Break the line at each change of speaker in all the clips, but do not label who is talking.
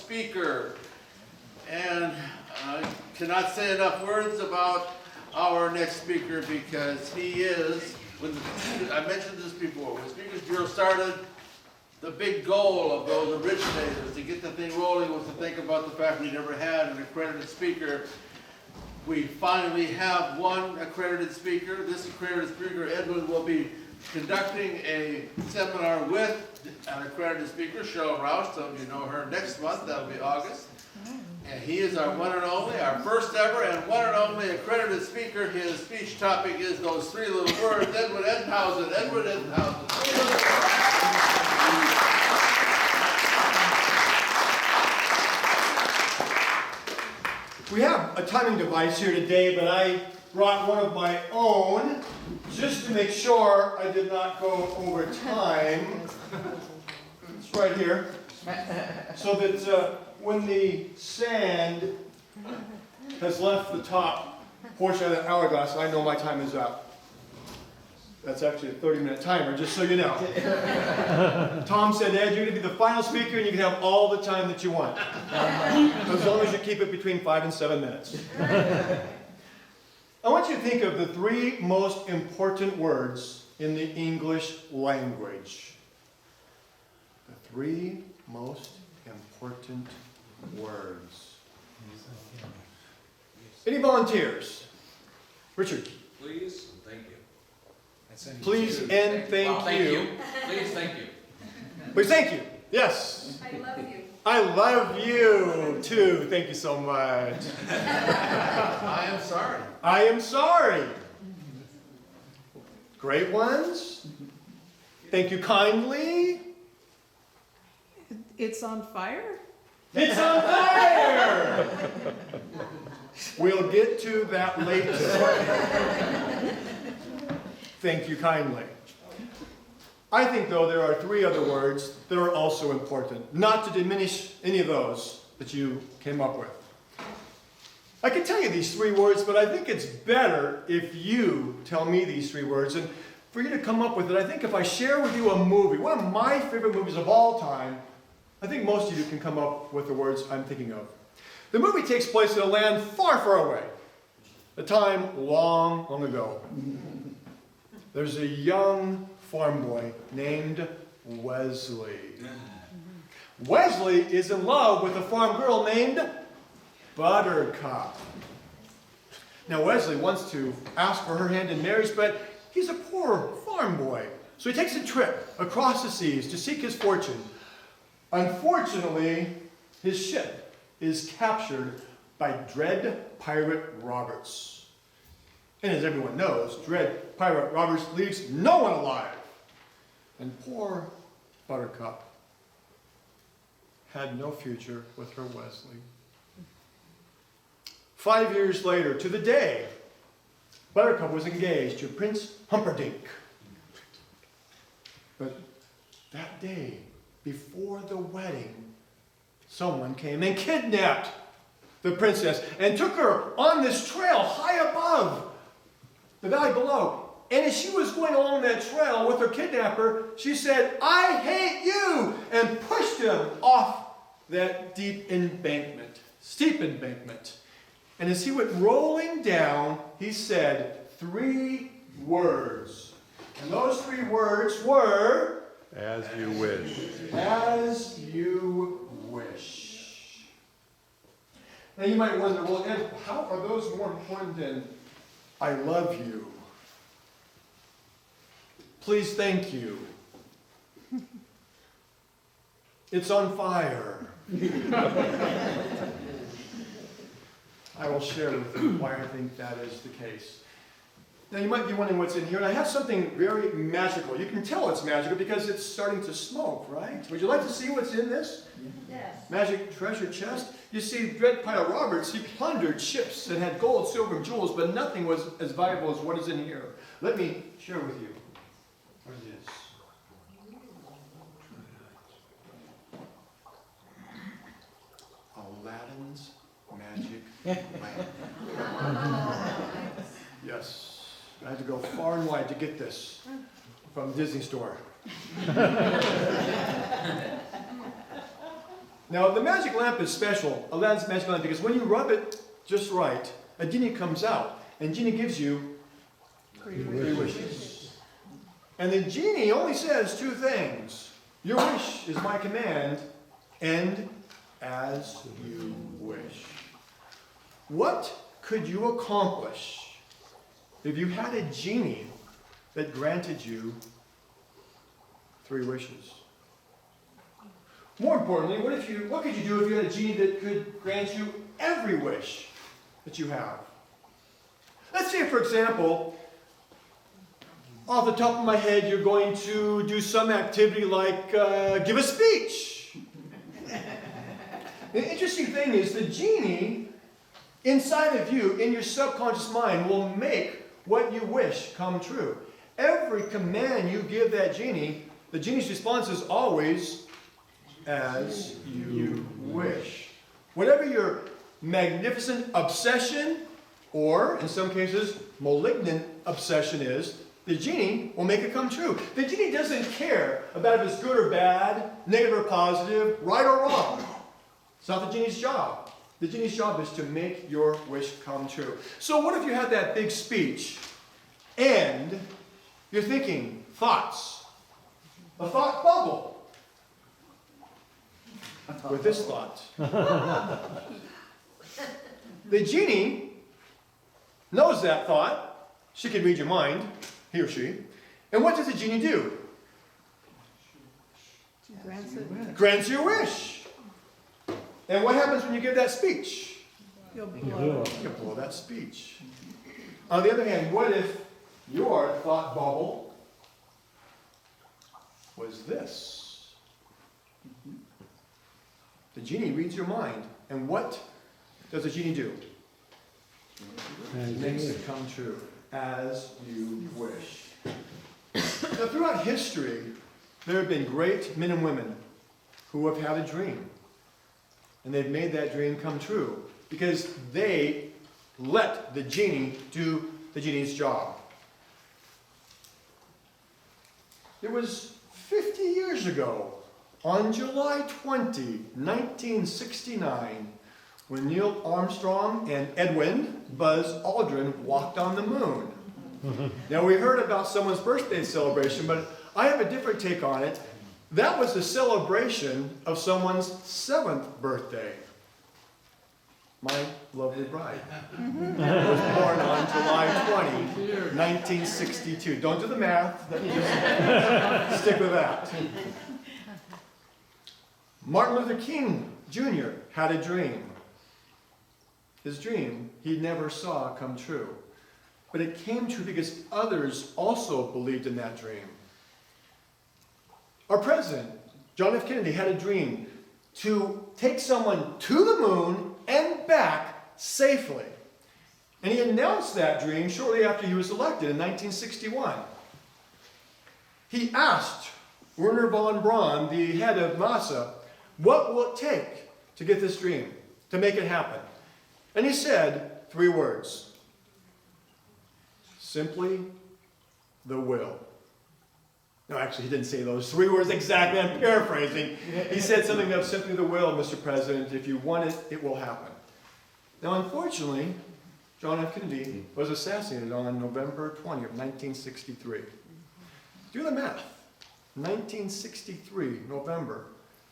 speaker. And I cannot say enough words about our next speaker because he is, I mentioned this before, when the Speakers Bureau started, the big goal of those originators to get the thing rolling was to think about the fact we never had an accredited speaker. We finally have one accredited speaker. This accredited speaker, Edwin, will be conducting a seminar with an accredited speaker, Cheryl Roush. Some of you know her next month. That'll be August. And he is our one and only, our first ever and one and only accredited speaker. His speech topic is those three little words, Edwin Ettinghausen. Edwin Ettinghausen.
We have a timing device here today, but I brought one of my own just to make sure I did not go over time. It's right here. So that when the sand has left the top portion of the hourglass, I know my time is up. That's actually a 30-minute timer, just so you know. Tom said, Ed, you're going to be the final speaker and you can have all the time that you want. As long as you keep it between 5 and 7 minutes. I want you to think of the three most important words in the English language. The three most important words. Any volunteers? Richard.
Please and thank you.
Please and thank you.
Please, thank you.
Please, thank you. Yes.
I love you.
I love you too. Thank you so much.
I am sorry.
I am sorry. Great ones. Thank you kindly.
It's on fire?
It's on fire! We'll get to that later. Thank you kindly. I think, though, there are three other words that are also important, not to diminish any of those that you came up with. I can tell you these three words, but I think it's better if you tell me these three words. And for you to come up with it, I think if I share with you a movie, one of my favorite movies of all time, I think most of you can come up with the words I'm thinking of. The movie takes place in a land far, far away, a time long, long ago. There's a young farm boy named Wesley. Wesley is in love with a farm girl named Buttercup. Now Wesley wants to ask for her hand in marriage, but he's a poor farm boy. So he takes a trip across the seas to seek his fortune. Unfortunately, his ship is captured by dread pirate robbers. And as everyone knows, dread pirate robbers leaves no one alive. And poor Buttercup had no future with her Wesley. 5 years later, to the day, Buttercup was engaged to Prince Humperdinck. But that day, before the wedding, someone came and kidnapped the princess and took her on this trail high above the valley below. And as she was going along that trail with her kidnapper, she said, I hate you, and pushed him off that steep embankment. And as he went rolling down, he said three words. And those three words were,
As you wish.
As you wish. Now you might wonder, well, Ed, how are those more important than I love you? Please, thank you. It's on fire. I will share with you why I think that is the case. Now you might be wondering what's in here, and I have something very magical. You can tell it's magical because it's starting to smoke, right? Would you like to see what's in this?
Yes.
Magic treasure chest? You see, dread pirate Roberts, he plundered ships that had gold, silver, and jewels, but nothing was as valuable as what is in here. Let me share with you what it is. Aladdin's magic lamp. Yes, I had to go far and wide to get this from the Disney store. Now, the magic lamp is special, Aladdin's magic lamp, because when you rub it just right, a genie comes out, and genie gives you 3 wishes. And the genie only says 2 things. Your wish is my command, and as you wish. What could you accomplish if you had a genie that granted you 3 wishes? More importantly, what could you do if you had a genie that could grant you every wish that you have? Let's say, for example, off the top of my head, you're going to do some activity like give a speech. The interesting thing is the genie inside of you, in your subconscious mind, will make what you wish come true. Every command you give that genie, the genie's response is always as you wish. Whatever your magnificent obsession, or in some cases, malignant obsession is, the genie will make it come true. The genie doesn't care about if it's good or bad, negative or positive, right or wrong. It's not the genie's job. The genie's job is to make your wish come true. So what if you had that big speech and you're thinking thoughts, a thought bubble with this thought. The genie knows that thought. She can read your mind, he or she. And what does the genie do? Grants your wish. And what happens when you give that speech?
You'll blow.
You blow that speech. On the other hand, what if your thought bubble was this? The genie reads your mind. And what does the genie do? It makes it come true as you wish. Now, throughout history, there have been great men and women who have had a dream. And they've made that dream come true because they let the genie do the genie's job. It was 50 years ago, on July 20, 1969, when Neil Armstrong and Edwin, Buzz Aldrin, walked on the moon. Now, we heard about someone's birthday celebration, but I have a different take on it. That was the celebration of someone's 7th birthday. My lovely bride was born on July 20, 1962. Don't do the math, just stick with that. Martin Luther King Jr. had a dream. His dream he never saw come true. But it came true because others also believed in that dream. Our president, John F. Kennedy, had a dream to take someone to the moon and back safely. And he announced that dream shortly after he was elected in 1961. He asked Wernher von Braun, the head of NASA, what will it take to get this dream, to make it happen? And he said 3 words. Simply, the will. No, actually, he didn't say those 3 words exactly. I'm paraphrasing. He said something of simply the will, Mr. President. If you want it, it will happen. Now, unfortunately, John F. Kennedy was assassinated on November 20 of 1963. Do the math. 1963, November.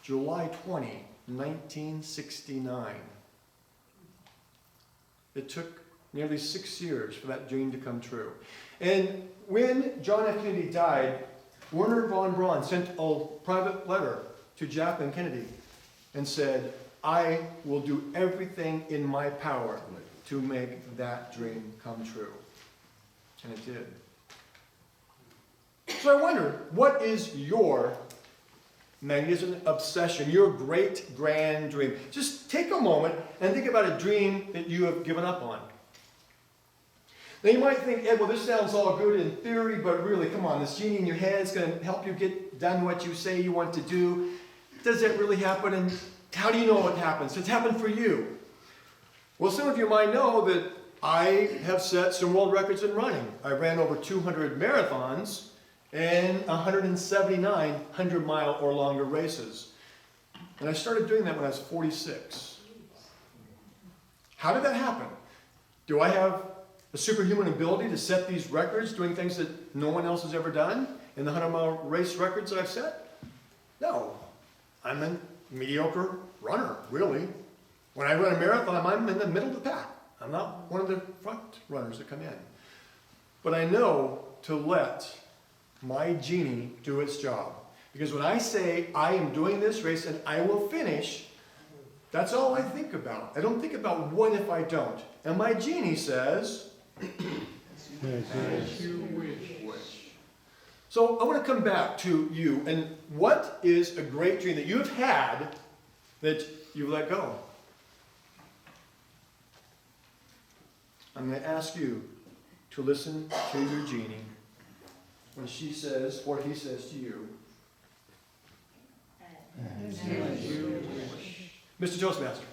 July 20, 1969. It took nearly 6 years for that dream to come true. And when John F. Kennedy died, Wernher von Braun sent a private letter to Jacqueline Kennedy and said, I will do everything in my power to make that dream come true. And it did. So I wonder, what is your magnificent obsession, your great grand dream? Just take a moment and think about a dream that you have given up on. Now you might think, Ed, well, this sounds all good in theory, but really, come on, this genie in your head is going to help you get done what you say you want to do. Does that really happen? And how do you know it happens? It's happened for you. Well, some of you might know that I have set some world records in running. I ran over 200 marathons and 179 100-mile or longer races. And I started doing that when I was 46. How did that happen? Do I have a superhuman ability to set these records, doing things that no one else has ever done in the 100-mile race records that I've set? No. I'm a mediocre runner, really. When I run a marathon, I'm in the middle of the pack. I'm not one of the front runners that come in. But I know to let my genie do its job. Because when I say I am doing this race and I will finish, that's all I think about. I don't think about what if I don't. And my genie says, as you wish. So I want to come back to you. And what is a great dream that you've had that you've let go? I'm going to ask you to listen to your genie when she says what he says to you. As you wish. Mr. Toastmaster.